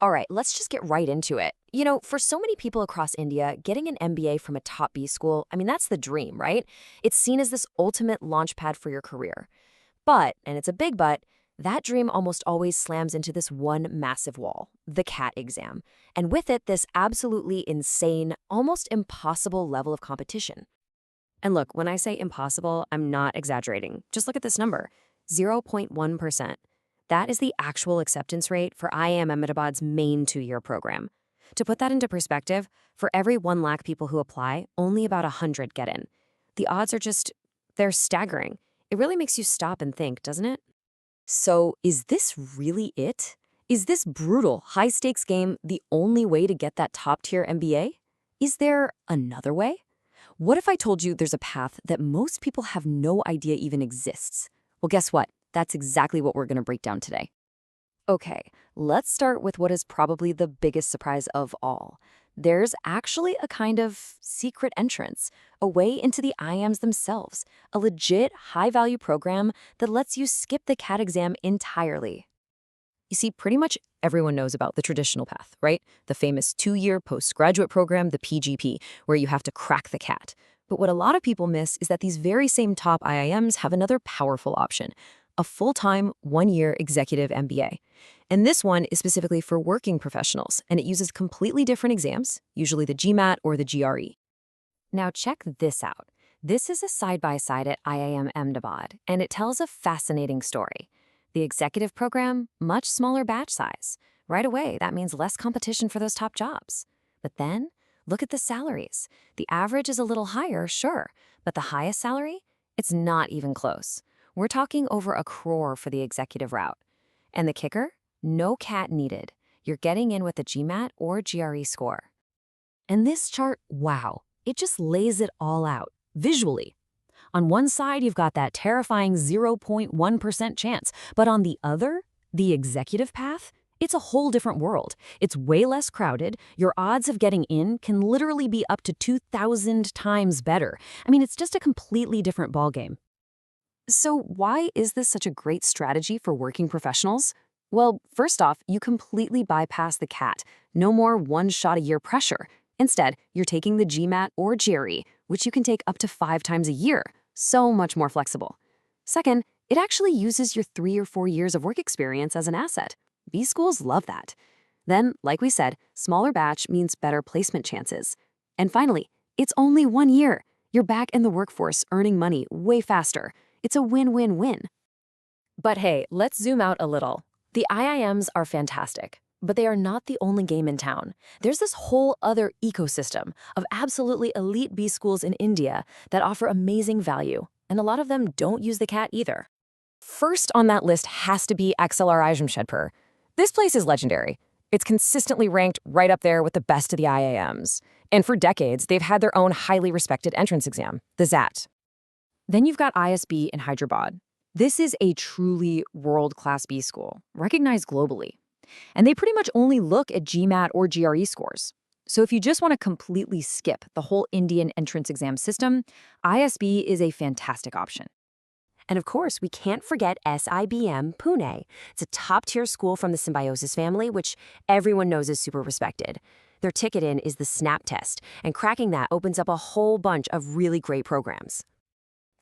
All right, let's just get right into it. For so many people across India, getting an MBA from a top B school, that's the dream, right? It's seen as this ultimate launchpad for your career. But, and it's a big but, that dream almost always slams into this one massive wall, the CAT exam. And with it, this absolutely insane, almost impossible level of competition. And look, when I say impossible, I'm not exaggerating. Just look at this number, 0.1%. That is the actual acceptance rate for IIM Ahmedabad's main 2-year program. To put that into perspective, for every 1 lakh people who apply, only about 100 get in. The odds are they're staggering. It really makes you stop and think, doesn't it? So, is this really it? Is this brutal, high-stakes game the only way to get that top-tier MBA? Is there another way? What if I told you there's a path that most people have no idea even exists? Well, guess what? That's exactly what we're going to break down today. Okay, let's start with what is probably the biggest surprise of all. There's actually a kind of secret entrance, a way into the IIMs themselves, a legit high-value program that lets you skip the CAT exam entirely. You see, pretty much everyone knows about the traditional path, right? The famous 2-year postgraduate program, the PGP, where you have to crack the CAT. But what a lot of people miss is that these very same top IIMs have another powerful option, a full-time 1-year Executive MBA. And this one is specifically for working professionals, and it uses completely different exams, usually the GMAT or the GRE. Now check this out. This is a side-by-side at IIM Ahmedabad, and it tells a fascinating story. The executive program, much smaller batch size. Right away, that means less competition for those top jobs. But then, look at the salaries. The average is a little higher, sure, but the highest salary? It's not even close. We're talking over 1 crore for the executive route. And the kicker? No CAT needed. You're getting in with a GMAT or GRE score. And this chart, wow, it just lays it all out, visually. On one side, you've got that terrifying 0.1% chance, but on the other, the executive path, it's a whole different world. It's way less crowded. Your odds of getting in can literally be up to 2,000 times better. It's just a completely different ballgame. So why is this such a great strategy for working professionals? Well, first off, you completely bypass the CAT. No more one-shot-a-year pressure. Instead, you're taking the GMAT or GRE, which you can take up to 5 times a year. So much more flexible. Second, it actually uses your 3 or 4 years of work experience as an asset. B schools love that. Then, like we said, smaller batch means better placement chances. And finally, it's only 1 year. You're back in the workforce earning money way faster. It's a win-win-win. But hey, let's zoom out a little. The IIMs are fantastic, but they are not the only game in town. There's this whole other ecosystem of absolutely elite B schools in India that offer amazing value, and a lot of them don't use the CAT either. First on that list has to be XLRI Jamshedpur. This place is legendary. It's consistently ranked right up there with the best of the IIMs. And for decades, they've had their own highly respected entrance exam, the XAT. Then you've got ISB in Hyderabad. This is a truly world-class B school, recognized globally. And they pretty much only look at GMAT or GRE scores. So if you just want to completely skip the whole Indian entrance exam system, ISB is a fantastic option. And of course, we can't forget SIBM Pune. It's a top-tier school from the Symbiosis family, which everyone knows is super respected. Their ticket in is the SNAP test, and cracking that opens up a whole bunch of really great programs.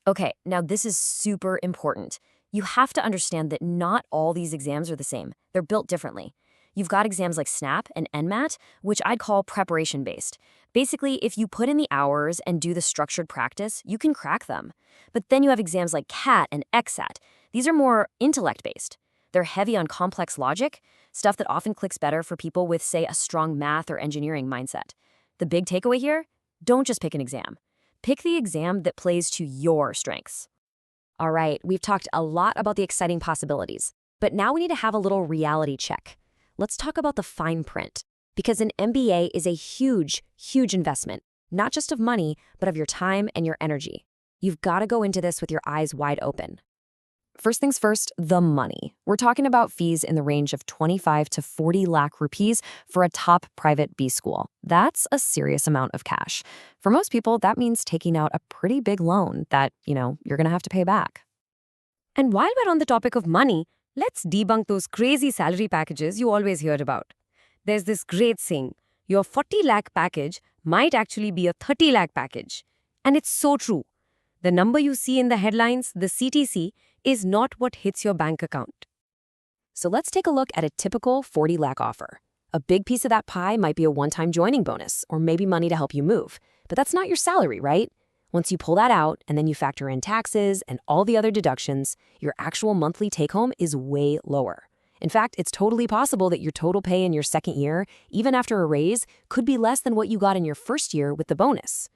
Okay, now this is super important. You have to understand that not all these exams are the same. They're built differently. You've got exams like SNAP and NMAT, which I'd call preparation-based. Basically, if you put in the hours and do the structured practice, you can crack them. But then you have exams like CAT and XSAT. These are more intellect-based. They're heavy on complex logic, stuff that often clicks better for people with, say, a strong math or engineering mindset. The big takeaway here? Don't just pick an exam. Pick the exam that plays to your strengths. All right, we've talked a lot about the exciting possibilities, but now we need to have a little reality check. Let's talk about the fine print, because an MBA is a huge, huge investment, not just of money, but of your time and your energy. You've got to go into this with your eyes wide open. First things first, the money. We're talking about fees in the range of 25 to 40 lakh rupees for a top private B school. That's a serious amount of cash. For most people, that means taking out a pretty big loan that, you're going to have to pay back. And while we're on the topic of money, let's debunk those crazy salary packages you always heard about. There's this great saying, your 40 lakh package might actually be a 30 lakh package. And it's so true. The number you see in the headlines, the CTC, is not what hits your bank account. So let's take a look at a typical 40 lakh offer. A big piece of that pie might be a one-time joining bonus, or maybe money to help you move. But that's not your salary, right? Once you pull that out, and then you factor in taxes and all the other deductions, your actual monthly take-home is way lower. In fact, it's totally possible that your total pay in your second year, even after a raise, could be less than what you got in your first year with the bonus.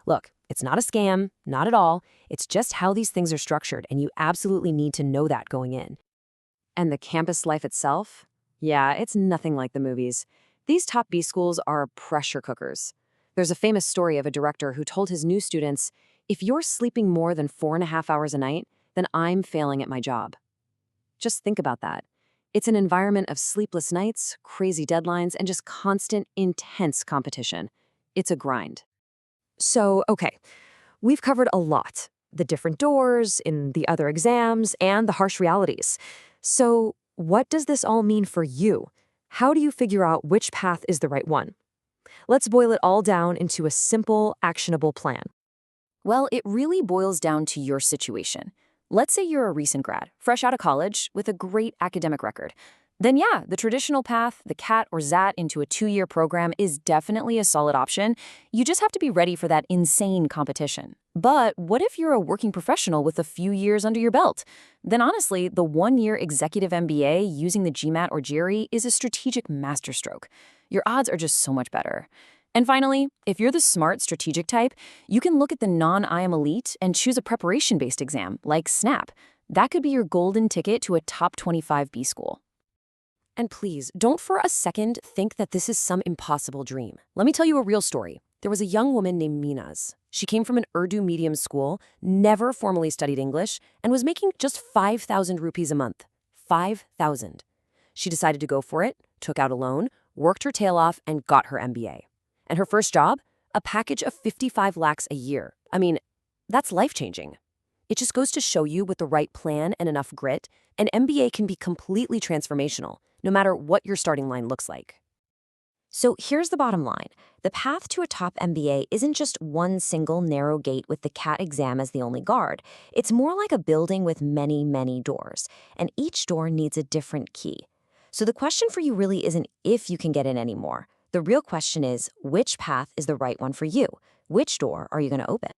Look, it's not a scam, not at all. It's just how these things are structured, and you absolutely need to know that going in. And the campus life itself? Yeah, it's nothing like the movies. These top B schools are pressure cookers. There's a famous story of a director who told his new students, if you're sleeping more than 4.5 hours a night, then I'm failing at my job. Just think about that. It's an environment of sleepless nights, crazy deadlines, and just constant, intense competition. It's a grind. So, okay, we've covered a lot. The different doors, in the other exams, and the harsh realities. So, what does this all mean for you? How do you figure out which path is the right one? Let's boil it all down into a simple, actionable plan. Well, it really boils down to your situation. Let's say you're a recent grad, fresh out of college, with a great academic record. Then yeah, the traditional path, the CAT or ZAT into a 2-year program is definitely a solid option. You just have to be ready for that insane competition. But what if you're a working professional with a few years under your belt? Then honestly, the 1-year Executive MBA using the GMAT or GRE is a strategic masterstroke. Your odds are just so much better. And finally, if you're the smart strategic type, you can look at the non-IM elite and choose a preparation-based exam, like SNAP. That could be your golden ticket to a top 25 B school. And please, don't for a second think that this is some impossible dream. Let me tell you a real story. There was a young woman named Minaz. She came from an Urdu medium school, never formally studied English, and was making just 5,000 rupees a month. 5,000. She decided to go for it, took out a loan, worked her tail off, and got her MBA. And her first job? A package of 55 lakhs a year. I mean, that's life-changing. It just goes to show you with the right plan and enough grit, an MBA can be completely transformational, no matter what your starting line looks like. So here's the bottom line. The path to a top MBA isn't just one single narrow gate with the CAT exam as the only guard. It's more like a building with many, many doors, and each door needs a different key. So the question for you really isn't if you can get in anymore. The real question is, which path is the right one for you? Which door are you going to open?